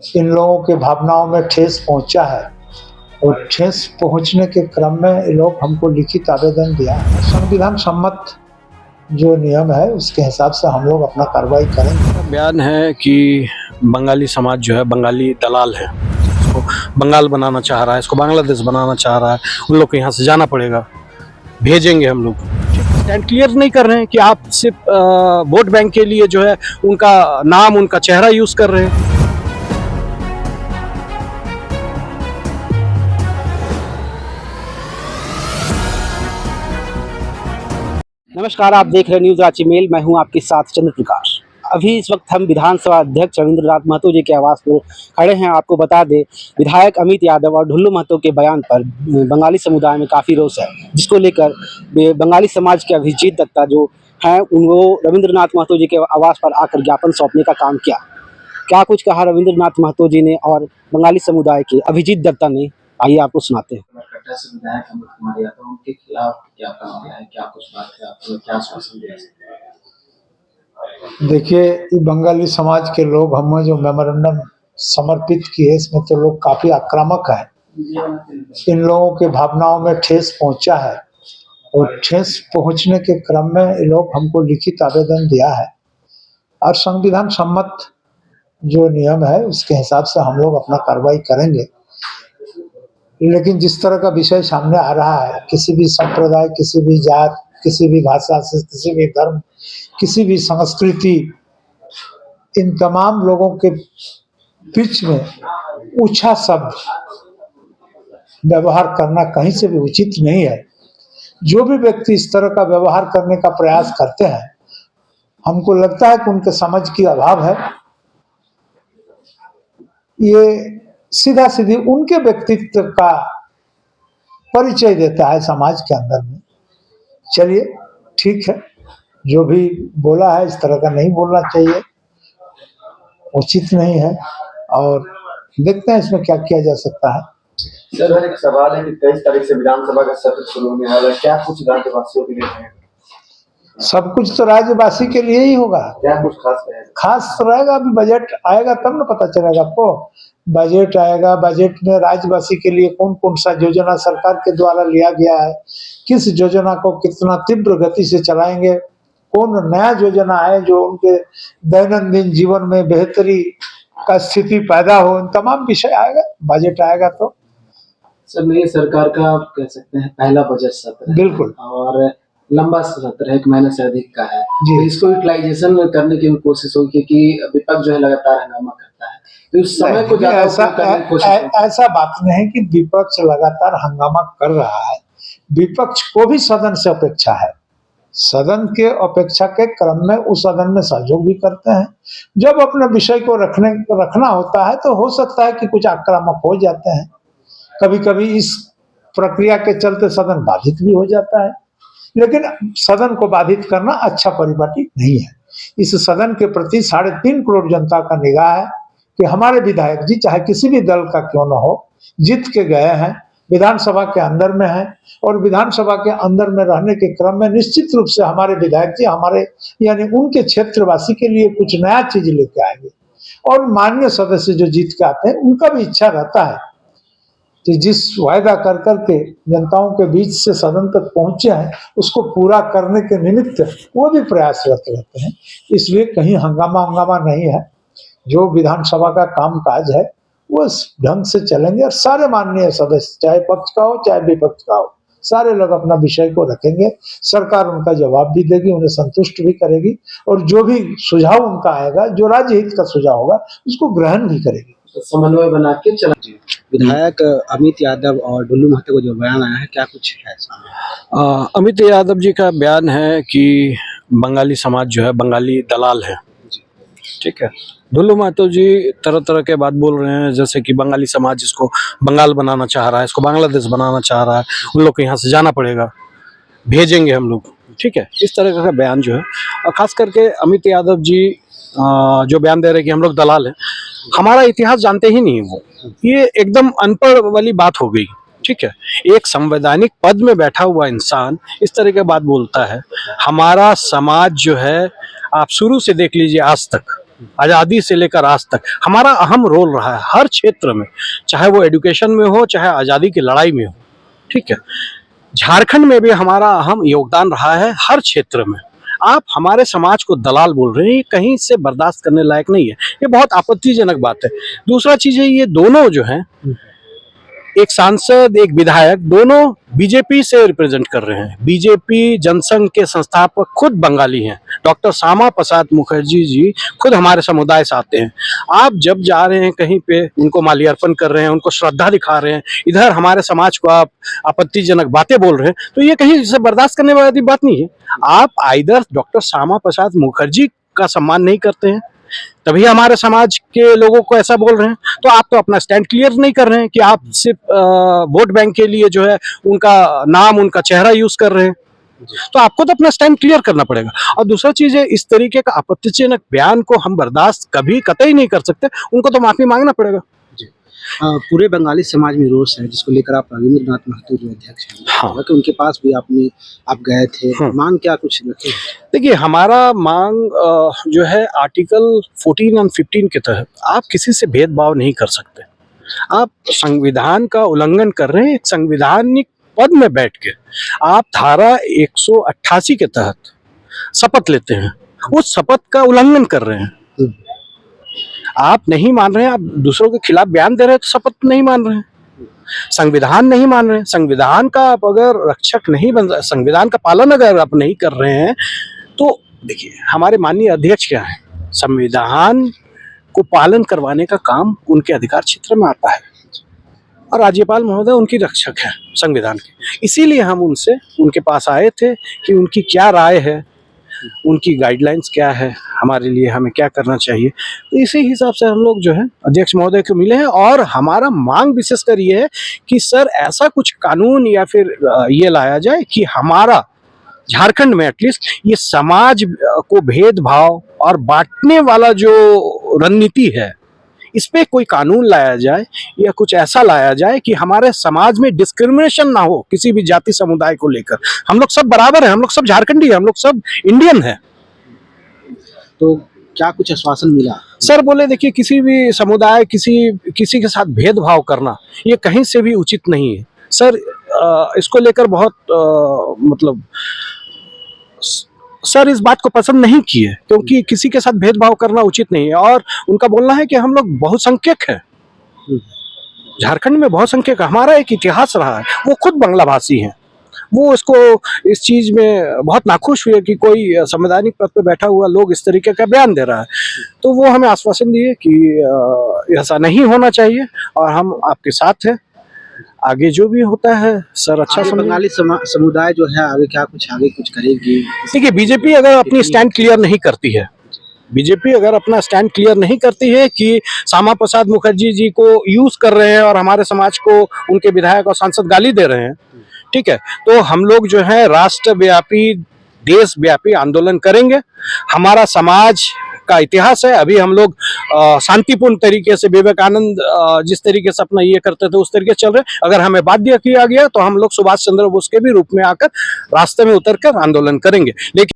इन लोगों की भावनाओं में ठेस पहुंचा है और ठेस पहुंचने के क्रम में ये लोग हमको लिखित आवेदन दिया है। संविधान सम्मत जो नियम है उसके हिसाब से हम लोग अपना कार्रवाई करेंगे। बयान है कि बंगाली समाज जो है बंगाली दलाल है, इसको बंगाल बनाना चाह रहा है, इसको बांग्लादेश बनाना चाह रहा है। उन लोग को यहाँ से जाना पड़ेगा, भेजेंगे हम लोग। स्टैंड क्लियर नहीं कर रहे हैं कि आप सिर्फ वोट बैंक के लिए जो है उनका नाम, उनका चेहरा यूज कर रहे हैं। नमस्कार, आप देख रहे हैं न्यूज रांची मेल। मैं हूं आपके साथ चंद्र प्रकाश। अभी इस वक्त हम विधानसभा अध्यक्ष रविंद्रनाथ महतो जी के आवास पर खड़े हैं। आपको बता दें, विधायक अमित यादव और ढुल्लू महतो के बयान पर बंगाली समुदाय में काफ़ी रोष है, जिसको लेकर बंगाली समाज के अभिजीत दत्ता जो हैं उनको रविंद्रनाथ महतो जी के आवास पर आकर ज्ञापन सौंपने का काम किया। क्या कुछ कहा रविंद्रनाथ महतो जी ने और बंगाली समुदाय के अभिजीत दत्ता ने, आइए आपको सुनाते हैं। से विधायक अमित कुमार यादव उनके खिलाफ क्या काम किया है, क्या कुछ बात है, आपको क्या आश्वासन दिया सकते हैं? देखिए, बंगाली समाज के लोग हमें जो मेमोरेंडम समर्पित किए इसमें तो लोग काफी आक्रामक हैं। इन लोगों के भावनाओं में ठेस पहुंचा है और ठेस पहुंचने के क्रम में ये लोग हमको लिखित आवेदन दिया है और संविधान सम्मत जो नियम है उसके हिसाब से हम लोग अपना कार्रवाई करेंगे। लेकिन जिस तरह का विषय सामने आ रहा है, किसी भी संप्रदाय, किसी भी जात, किसी भी भाषा से, किसी भी धर्म, किसी भी संस्कृति, इन तमाम लोगों के बीच में ऊंचा शब्द व्यवहार करना कहीं से भी उचित नहीं है। जो भी व्यक्ति इस तरह का व्यवहार करने का प्रयास करते हैं, हमको लगता है कि उनके समझ की अभाव है। ये सीधा सीधी उनके व्यक्तित्व का परिचय देता है समाज के अंदर में। चलिए ठीक है, जो भी बोला है इस तरह का नहीं बोलना चाहिए, उचित नहीं है और देखते हैं इसमें क्या किया जा सकता है। सर, एक सवाल है कि 23 तारीख से विधानसभा का सत्र शुरू होने वाला है, क्या कुछ राज्यवासियों के लिए है? सब कुछ तो राज्यवासी के लिए ही होगा। क्या कुछ खास रहेगा? खास रहेगा, अभी बजट आएगा तब ना पता चलेगा आपको। बजट आएगा, बजट में राज्यवासी के लिए कौन कौन सा योजना सरकार के द्वारा लिया गया है, किस योजना को कितना तीव्र गति से चलाएंगे, कौन नया योजना है जो उनके दैनंदिन जीवन में बेहतरी का स्थिति पैदा हो, इन तमाम विषय आएगा बजट आएगा तो। सर, नई सरकार का आप कह सकते हैं पहला बजट सत्र है। बिल्कुल। और लंबा सत्र है, 1 महीने से अधिक का है जी। तो इसको यूटिलाइजेशन करने की कोशिश होगी कि विपक्ष जो है लगातार हंगामा करता है, तो उस समय को ज्यादा ऐसा बात नहीं है कि विपक्ष लगातार हंगामा कर रहा है। विपक्ष को भी सदन से अपेक्षा है, सदन के अपेक्षा के क्रम में उस सदन में सहयोग भी करते हैं। जब अपने विषय को रखना होता है तो हो सकता है कि कुछ आक्रामक हो जाते हैं, कभी कभी इस प्रक्रिया के चलते सदन बाधित भी हो जाता है, लेकिन सदन को बाधित करना अच्छा परिपाटी नहीं है। इस सदन के प्रति 3.5 करोड़ जनता का निगाह है कि हमारे विधायक जी चाहे किसी भी दल का क्यों न हो, जीत के गए हैं, विधानसभा के अंदर में हैं और विधानसभा के अंदर में रहने के क्रम में निश्चित रूप से हमारे विधायक जी हमारे यानी उनके क्षेत्रवासी के लिए कुछ नया चीज लेके आएंगे। और माननीय सदस्य जो जीत के आते हैं उनका भी इच्छा रहता है कि जिस वायदा कर करके जनताओं के बीच से सदन तक पहुंचे हैं उसको पूरा करने के निमित्त वो भी प्रयासरत रहते हैं। इसलिए कहीं हंगामा नहीं है। जो विधानसभा का काम काज है वो इस ढंग से चलेंगे और सारे माननीय सदस्य, चाहे पक्ष का हो चाहे विपक्ष का हो, सारे लोग अपना विषय को रखेंगे। सरकार उनका जवाब भी देगी, उन्हें संतुष्ट भी करेगी और जो भी सुझाव उनका आएगा, जो राज्य हित का सुझाव होगा, उसको ग्रहण भी करेगी। तो समन्वय बना के चला। विधायक अमित यादव और ढुल्लू महतो को जो बयान आया है, क्या कुछ है? अमित यादव जी का बयान है कि बंगाली समाज जो है बंगाली दलाल है, ठीक है। ढुल्लू महतो जी तरह तरह के बात बोल रहे हैं, जैसे कि बंगाली समाज इसको बंगाल बनाना चाह रहा है, इसको बांग्लादेश बनाना चाह रहा है, उन लोग को यहाँ से जाना पड़ेगा, भेजेंगे हम लोग, ठीक है। इस तरह का बयान जो है, और खास करके अमित यादव जी जो बयान दे रहे हैं कि हम लोग दलाल हैं, हमारा इतिहास जानते ही नहीं वो, ये एकदम अनपढ़ वाली बात हो गई, ठीक है। एक संवैधानिक पद में बैठा हुआ इंसान इस तरह की बात बोलता है। हमारा समाज जो है, आप शुरू से देख लीजिए आज तक, आजादी से लेकर आज तक हमारा अहम रोल रहा है हर क्षेत्र में, चाहे वो एजुकेशन में हो, चाहे आजादी की लड़ाई में हो। ठीक है, झारखंड में भी हमारा अहम योगदान रहा है हर क्षेत्र में। आप हमारे समाज को दलाल बोल रहे हैं, ये कहीं से बर्दाश्त करने लायक नहीं है, ये बहुत आपत्तिजनक बात है। दूसरा चीज है, ये दोनों जो हैं, एक सांसद एक विधायक, दोनों बीजेपी से रिप्रेजेंट कर रहे हैं। बीजेपी जनसंघ के संस्थापक खुद बंगाली हैं, डॉक्टर श्यामा प्रसाद मुखर्जी जी खुद हमारे समुदाय से आते हैं। आप जब जा रहे हैं कहीं पे, उनको माल्यार्पण कर रहे हैं, उनको श्रद्धा दिखा रहे हैं, इधर हमारे समाज को आप आपत्तिजनक बातें बोल रहे हैं, तो ये कहीं से बर्दाश्त करने वाली बात नहीं है। आप आइदर डॉक्टर श्यामा प्रसाद मुखर्जी का सम्मान नहीं करते हैं, तभी हमारे समाज के लोगों को ऐसा बोल रहे हैं, तो आप तो अपना स्टैंड क्लियर नहीं कर रहे हैं कि आप सिर्फ वोट बैंक के लिए जो है उनका नाम, उनका चेहरा यूज कर रहे हैं। तो आपको तो अपना स्टैंड क्लियर करना पड़ेगा। और दूसरा चीज है, इस तरीके का आपत्तिजनक बयान को हम बर्दाश्त कभी कतई नहीं कर सकते, उनको तो माफी मांगना पड़ेगा। पूरे बंगाली समाज में रोष है, जिसको लेकर आप रविंद्रनाथ महतो जो अध्यक्ष हैं, हाँ। कि उनके पास भी आप गए थे, मांग क्या कुछ रखे? देखिए, हमारा मांग जो है आर्टिकल 14 और 15 के तहत आप किसी से भेदभाव नहीं कर सकते। आप संविधान का उल्लंघन कर रहे हैं। एक संवैधानिक पद में बैठ के आप धारा 188 के तहत शपथ लेते हैं, उस शपथ का उल्लंघन कर रहे हैं। आप नहीं मान रहे हैं, आप दूसरों के खिलाफ बयान दे रहे हैं, तो शपथ नहीं मान रहे हैं, संविधान नहीं मान रहे हैं। संविधान का आप अगर रक्षक नहीं बन, संविधान का पालन अगर आप नहीं कर रहे हैं, तो देखिए हमारे माननीय अध्यक्ष क्या है, संविधान को पालन करवाने का काम उनके अधिकार क्षेत्र में आता है, और राज्यपाल महोदय उनकी रक्षक है संविधान के। इसीलिए हम उनके पास आए थे कि उनकी क्या राय है, उनकी गाइडलाइंस क्या है, हमारे लिए हमें क्या करना चाहिए। तो इसी हिसाब से हम लोग जो है अध्यक्ष महोदय को मिले हैं, और हमारा मांग विशेषकर ये है कि सर ऐसा कुछ कानून या फिर ये लाया जाए कि हमारा झारखंड में एटलीस्ट ये समाज को भेदभाव और बांटने वाला जो रणनीति है, इस पे कोई कानून लाया जाए, या कुछ ऐसा लाया जाए कि हमारे समाज में डिस्क्रिमिनेशन ना हो किसी भी जाति समुदाय को लेकर। हम लोग सब बराबर हैं, हम लोग सब झारखंडी हैं, हम लोग सब इंडियन हैं। तो क्या कुछ आश्वासन मिला? सर बोले, देखिए किसी भी समुदाय, किसी के साथ भेदभाव करना ये कहीं से भी उचित नहीं है। सर इसको लेकर बहुत मतलब सर इस बात को पसंद नहीं किए, क्योंकि किसी के साथ भेदभाव करना उचित नहीं है। और उनका बोलना है कि हम लोग बहुसंख्यक हैं, झारखंड में बहुसंख्यक, हमारा एक इतिहास रहा है। वो खुद बांग्ला भाषी हैं, वो इस चीज में बहुत नाखुश हुए कि कोई संवैधानिक पद पे बैठा हुआ लोग इस तरीके का बयान दे रहा है। तो वो हमें आश्वासन दिए कि ऐसा नहीं होना चाहिए, और हम आपके साथ हैं, आगे जो भी होता है सर अच्छा समझिए। बंगाली समुदाय जो है आगे कुछ करेगी? देखिए, बीजेपी अगर अपनी स्टैंड क्लियर नहीं करती है, बीजेपी अगर अपना स्टैंड क्लियर नहीं करती है कि श्यामा प्रसाद मुखर्जी जी को यूज कर रहे हैं और हमारे समाज को उनके विधायक और सांसद गाली दे रहे हैं, ठीक है, तो हम लोग जो है राष्ट्रव्यापी, देशव्यापी आंदोलन करेंगे। हमारा समाज का इतिहास है, अभी हम लोग शांतिपूर्ण तरीके से, विवेकानंद जिस तरीके से अपना ये करते थे उस तरीके से चल रहे हैं। अगर हमें बाध्य किया गया तो हम लोग सुभाष चंद्र बोस के भी रूप में आकर रास्ते में उतरकर आंदोलन करेंगे। लेकिन